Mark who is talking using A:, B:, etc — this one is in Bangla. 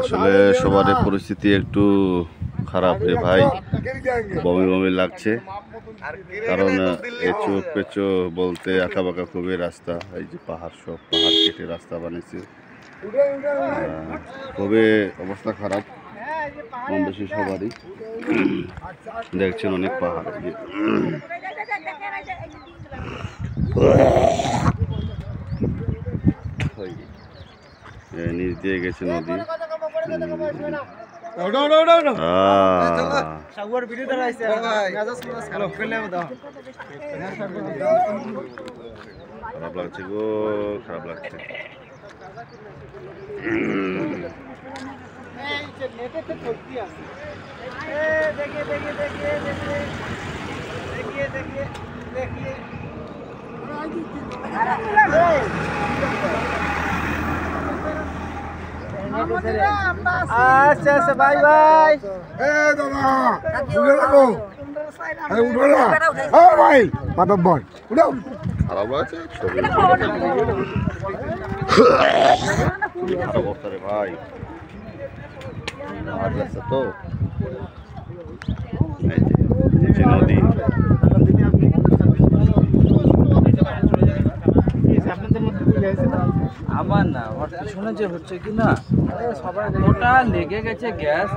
A: আসলে সবার পরিস্থিতি একটু খারাপ রে ভাই, বমি বমি লাগছে। কারণ এঁচো পেঁচো বলতে আঁকা বাঁকা খুবই রাস্তা, এই যে পাহাড়, সব পাহাড় কেটে রাস্তা বানিয়েছে। খুবই অবস্থা খারাপ কম বেশি সবারই। দেখছেন অনেক পাহাড়, নিচ দিয়ে গেছে নদী। খারাপ লাগছে গো, খারাপ লাগছে।
B: আচ্ছা আচ্ছা, বাই বাই।
C: ভাই মাতব বল উঠাও।
A: খারাপ লাগছে, অবস্থা রে ভাই, তো নদী।
B: আমার না, ওর পিছনে যে হচ্ছে কি না, সবাই ওটা লেগে গেছে গ্যাস।